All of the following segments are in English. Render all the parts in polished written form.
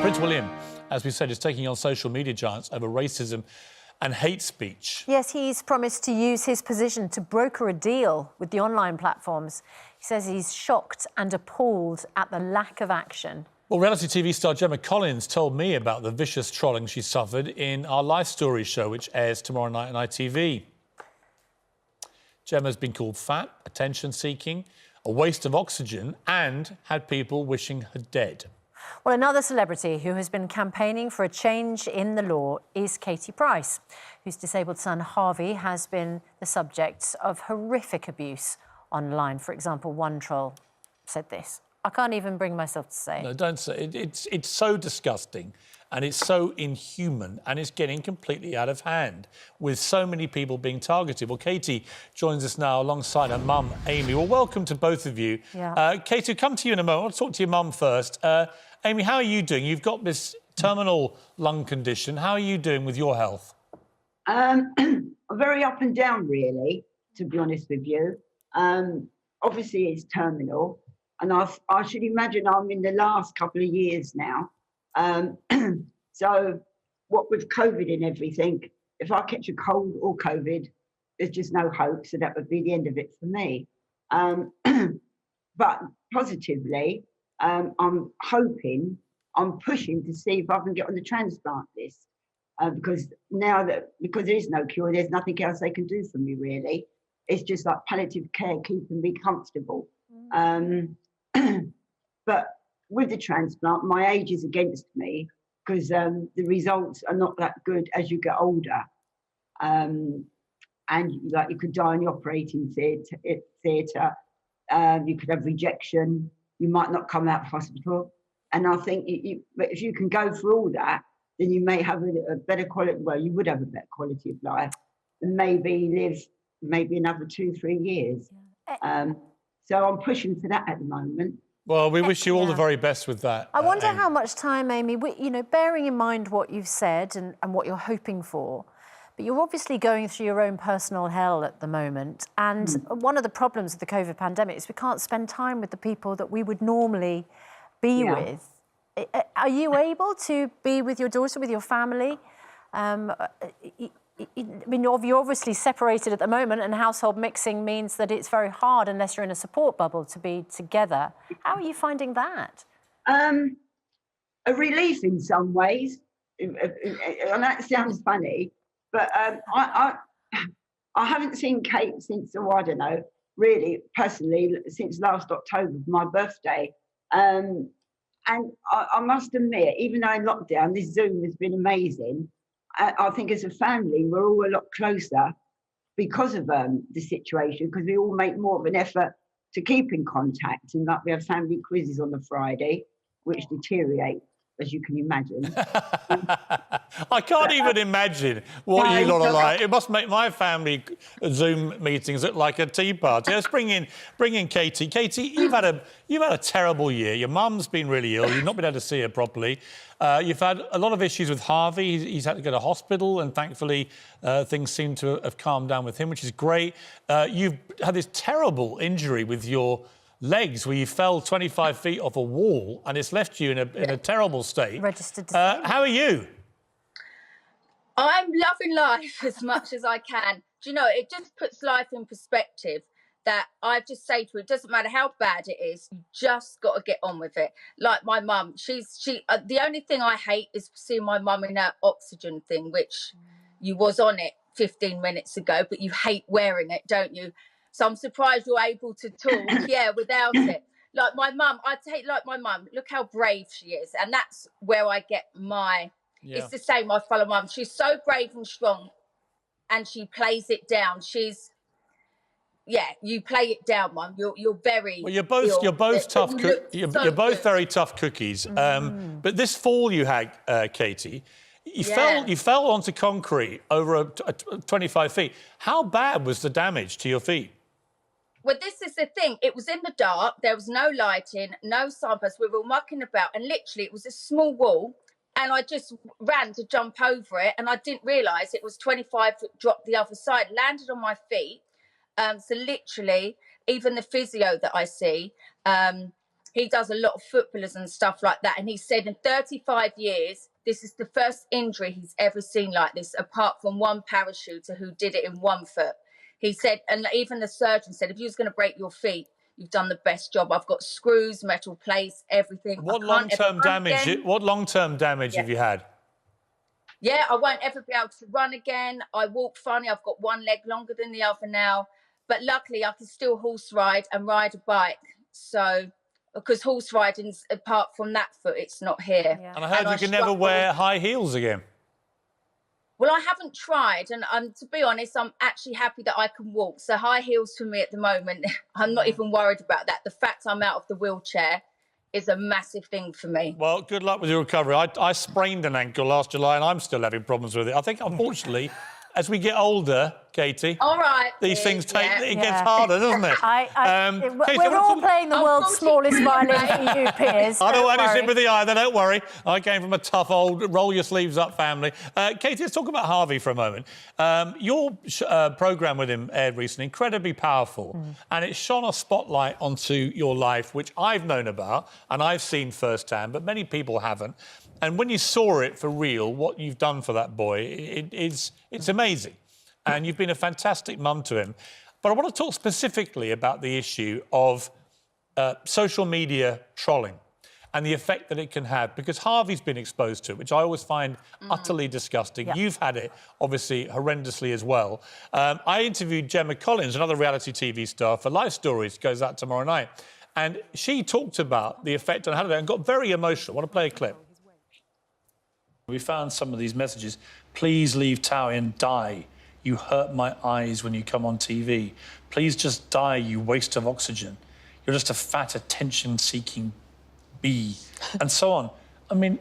Prince William, as we said, is taking on social media giants over racism and hate speech. Yes, he's promised to use his position to broker a deal with the online platforms. He says he's shocked and appalled at the lack of action. Well, reality TV star Gemma Collins told me about the vicious trolling she suffered in our Life Story show, which airs tomorrow night on ITV. Gemma's been called fat, attention-seeking, a waste of oxygen, and had people wishing her dead. Well, another celebrity who has been campaigning for a change in the law is Katie Price, whose disabled son Harvey has been the subject of horrific abuse online. For example, one troll said this. I can't even bring myself to say it. No, don't say it. It's so disgusting and it's so inhuman and it's getting completely out of hand with so many people being targeted. Well, Katie joins us now alongside her mum, Amy. Well, welcome to both of you. Yeah. Katie, I'll come to you in a moment. I'll talk to your mum first. Amy, how are you doing? You've got this terminal lung condition. How are you doing with your health? Very up and down, really, to be honest with you. Obviously, it's terminal. And I should imagine I'm in the last couple of years now. So what with COVID and everything, if I catch a cold or COVID, there's just no hope. So that would be the end of it for me. But positively, I'm pushing to see if I can get on the transplant list. Because there is no cure, there's nothing else they can do for me, really. It's just like palliative care, keeping me comfortable. But with the transplant, my age is against me because the results are not that good as you get older. And like you could die in the operating theatre. You could have rejection. You might not come out of hospital. And I think but if you can go through all that, then you may have a better quality. Well, you would have a better quality of life, and maybe live another 2-3 years. So I'm pushing for that at the moment. Well, we wish you all the very best with that. I wonder Amy. how much time, Amy, bearing in mind what you've said and what you're hoping for, but you're obviously going through your own personal hell at the moment. And one of the problems of the COVID pandemic is we can't spend time with the people that we would normally be with. Are you able to be with your daughter, with your family? I mean, you're obviously separated at the moment, and household mixing means that it's very hard unless you're in a support bubble to be together. How are you finding that? A relief in some ways, and that sounds funny, but I haven't seen Kate since, I don't know, really, personally, since last October, my birthday. And I must admit, even though in lockdown, this Zoom has been amazing. I think as a family, we're all a lot closer because of the situation, because we all make more of an effort to keep in contact. And like we have family quizzes on the Friday, which deteriorate, as you can imagine. I can't even imagine what you lot are like. It must make my family Zoom meetings look like a tea party. Let's bring in Katie. Katie, you've had a terrible year. Your mum's been really ill. You've not been able to see her properly. You've had a lot of issues with Harvey. He's had to go to hospital, and thankfully things seem to have calmed down with him, which is great. You've had this terrible injury with your legs where you fell 25 feet off a wall and it's left you in a terrible state. Registered. How are you? I'm loving life as much as I can. Do you know, it just puts life in perspective that I just say to her, it doesn't matter how bad it is, you just got to get on with it. Like my mum, the only thing I hate is seeing my mum in that oxygen thing, which you was on it 15 minutes ago, but you hate wearing it, don't you? So I'm surprised you're able to talk, without it. Like my mum, look how brave she is. And that's where I get it's the same, I follow mum. She's so brave and strong and she plays it down. You play it down, mum. You're very... Well, you're both tough. You're both very tough cookies. But this fall you had, Katie, you fell onto concrete over 25 feet. How bad was the damage to your feet? Well, this is the thing. It was in the dark. There was no lighting, no signposts. We were all mucking about. And literally, it was a small wall. And I just ran to jump over it. And I didn't realise it was 25 foot drop the other side. Landed on my feet. So literally, even the physio that I see, he does a lot of footballers and stuff like that. And he said in 35 years, this is the first injury he's ever seen like this, apart from one parachuter who did it in one foot. He said, and even the surgeon said, if you was going to break your feet, you've done the best job. I've got screws, metal plates, everything. What long-term damage? What long-term damage have you had? Yeah, I won't ever be able to run again. I walk funny. I've got one leg longer than the other now. But luckily, I can still horse ride and ride a bike. So, because horse riding, apart from that foot, it's not here. Yeah. And I heard you can never wear high heels again. Well, I haven't tried. And to be honest, I'm actually happy that I can walk. So high heels for me at the moment, I'm not even worried about that. The fact I'm out of the wheelchair is a massive thing for me. Well, good luck with your recovery. I sprained an ankle last July and I'm still having problems with it. I think, unfortunately, as we get older, Katie, all right, these things take, it gets harder, doesn't it? Katie, we're all playing the world's smallest violin for you, Piers. I don't want any sympathy either, don't worry. I came from a tough old roll-your-sleeves-up family. Katie, let's talk about Harvey for a moment. Your programme with him aired recently, incredibly powerful, and it shone a spotlight onto your life, which I've known about and I've seen firsthand, but many people haven't. And when you saw it for real, what you've done for that boy, it's amazing. And you've been a fantastic mum to him. But I want to talk specifically about the issue of social media trolling and the effect that it can have, because Harvey's been exposed to it, which I always find utterly disgusting. Yep. You've had it, obviously, horrendously as well. I interviewed Gemma Collins, another reality TV star, for Life Stories, goes out tomorrow night. And she talked about the effect on her and got very emotional. I want to play a clip. We found some of these messages. Please leave Towie and die. You hurt my eyes when you come on TV. Please just die, you waste of oxygen. You're just a fat, attention-seeking bee, and so on. I mean,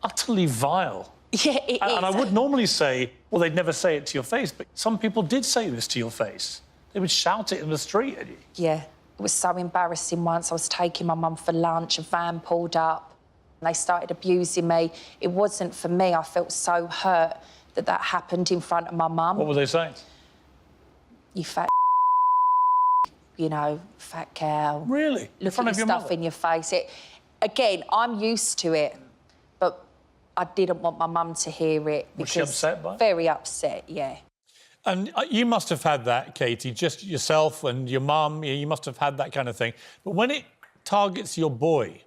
utterly vile. Yeah, it is. And I would normally say, well, they'd never say it to your face, but some people did say this to your face. They would shout it in the street at you. Yeah, it was so embarrassing once. I was taking my mum for lunch, a van pulled up, and they started abusing me. It wasn't for me. I felt so hurt that that happened in front of my mum. What were they saying? You fat you know, fat cow. Really? Look at your stuff in your face. Again, I'm used to it, but I didn't want my mum to hear it. Was she upset by it? Very upset, yeah. And you must have had that, Katie, just yourself and your mum, you must have had that kind of thing. But when it targets your boy,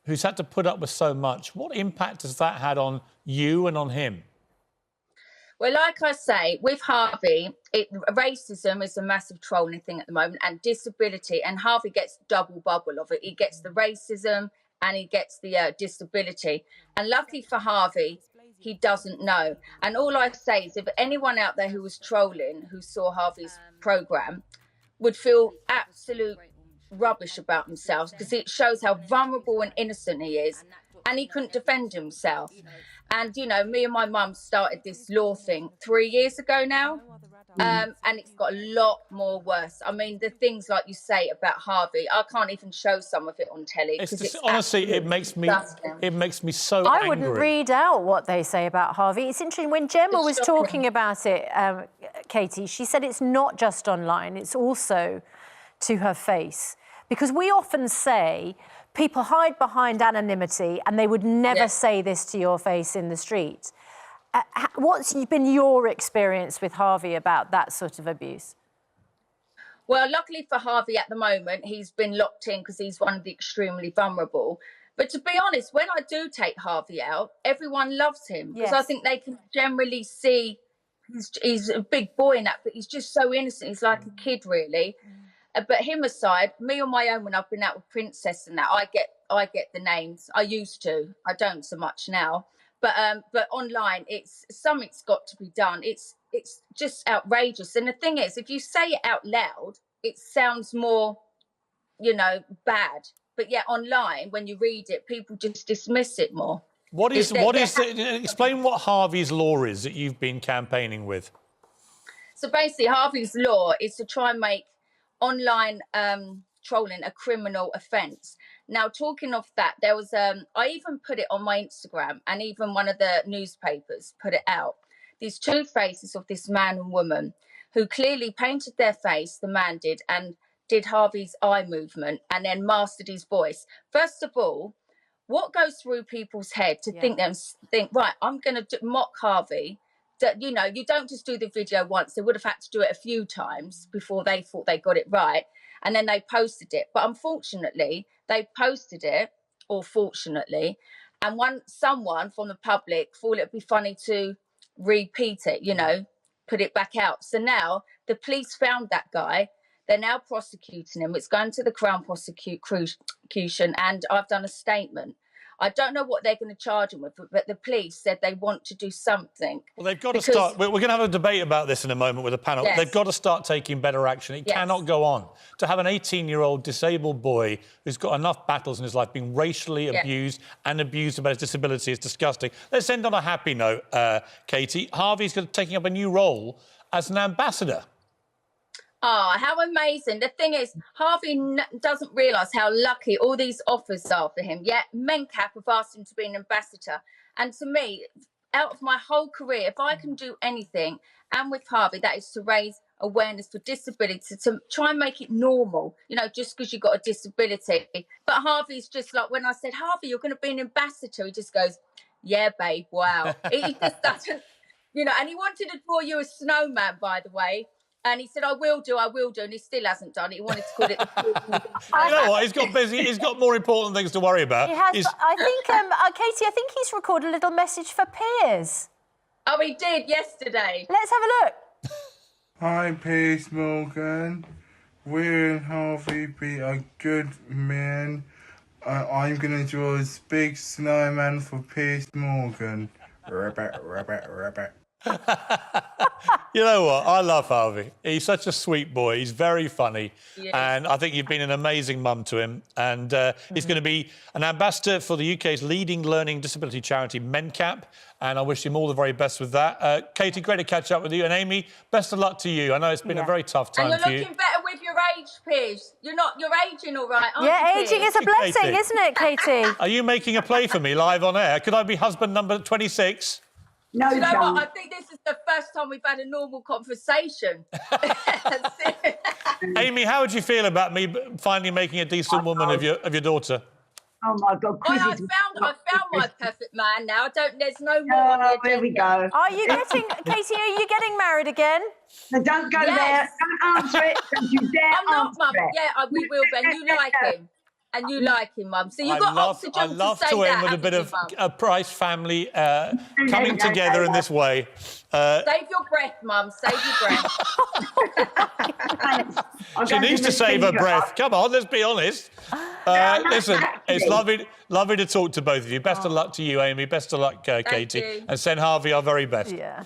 who's had to put up with so much, what impact has that had on you and on him? Well, like I say, with Harvey, racism is a massive trolling thing at the moment, and disability, and Harvey gets double bubble of it. He gets the racism and he gets the disability. And luckily for Harvey, he doesn't know. And all I say is, if anyone out there who was trolling, who saw Harvey's programme, would feel absolute rubbish about themselves, because it shows how vulnerable and innocent he is, and he couldn't defend himself. And, you know, me and my mum started this law thing 3 years ago now, and it's got a lot more worse. I mean, the things like you say about Harvey, I can't even show some of it on telly. It's honestly, it makes me so angry. I wouldn't read out what they say about Harvey. It's interesting, when Gemma was talking about it, Katie, she said it's not just online, it's also to her face. Because we often say people hide behind anonymity and they would never say this to your face in the street. What's been your experience with Harvey about that sort of abuse? Well, luckily for Harvey at the moment, he's been locked in because he's one of the extremely vulnerable. But to be honest, when I do take Harvey out, everyone loves him, because I think they can generally see he's a big boy in that, but he's just so innocent. He's like a kid, really. But him aside, me on my own, when I've been out with Princess and that, I get the names. I used to. I don't so much now. But online, something's got to be done. It's just outrageous. And the thing is, if you say it out loud, it sounds more, you know, bad. But yet online, when you read it, people just dismiss it more. Explain what Harvey's law is that you've been campaigning with. So basically, Harvey's law is to try and make online trolling a criminal offence. Now, talking of that, there was I even put it on my Instagram, and even one of the newspapers put it out. These two faces of this man and woman who clearly painted their face, the man did, and did Harvey's eye movement and then mastered his voice. First of all, what goes through people's head to think, right, I'm going to mock Harvey? That, you know, you don't just do the video once. They would have had to do it a few times before they thought they got it right. And then they posted it. But unfortunately, they posted it, or fortunately, and someone from the public thought it'd be funny to repeat it, you know, put it back out. So now the police found that guy. They're now prosecuting him. It's going to the Crown prosecution, and I've done a statement. I don't know what they're going to charge him with, but the police said they want to do something. Well, they've got to start... We're going to have a debate about this in a moment with the panel. Yes. They've got to start taking better action. It cannot go on. To have an 18-year-old disabled boy who's got enough battles in his life being racially abused and abused about his disability is disgusting. Let's end on a happy note, Katie. Harvey's taking up a new role as an ambassador. Oh, how amazing. The thing is, Harvey doesn't realise how lucky all these offers are for him. Yet Mencap have asked him to be an ambassador. And to me, out of my whole career, if I can do anything, and with Harvey, that is to raise awareness for disability, to try and make it normal, you know, just because you've got a disability. But Harvey's just like, when I said, Harvey, you're going to be an ambassador, he just goes, yeah, babe, wow. He just doesn't, you know, and he wanted to draw you a snowman, by the way. And he said, I will do, and he still hasn't done it. He wanted to call it the... You know what? He's got busy. He's got more important things to worry about. He has. I think, Katie, I think he's recorded a little message for Piers. Oh, he did yesterday. Let's have a look. Hi, Piers Morgan. Will Harvey be a good man? I'm going to draw a big snowman for Piers Morgan. Rabbit, rabbit, rabbit. You know what? I love Harvey. He's such a sweet boy. He's very funny. Yes. And I think you've been an amazing mum to him. And he's going to be an ambassador for the UK's leading learning disability charity, Mencap. And I wish him all the very best with that. Katie, great to catch up with you. And Amy, best of luck to you. I know it's been a very tough time for you. And you're looking better with your age, Piers. You're aging all right, aren't you, Yeah, ageing is a blessing, Katie, isn't it, Katie? Are you making a play for me live on air? Could I be husband number 26? No, you know what? I think this is the first time we've had a normal conversation. Amy, how would you feel about me finally making a decent woman of your daughter? Oh my God! I found my perfect man now. There's no more. Oh, there we go. Are you getting, Katie? Are you getting married again? No, don't go there. Don't answer it. Don't you dare I'm not, answer Mum. it. Yeah, we will, Ben. You like him. And you like him, Mum. So you've got oxygen to say that. I love to end with a bit of a Price family coming together in this way. Save your breath, Mum. Save your breath. She needs to save her breath. Come on, let's be honest. Listen, it's lovely to talk to both of you. Best of luck to you, Amy. Best of luck, Katie. You. And send Harvey our very best. Yeah.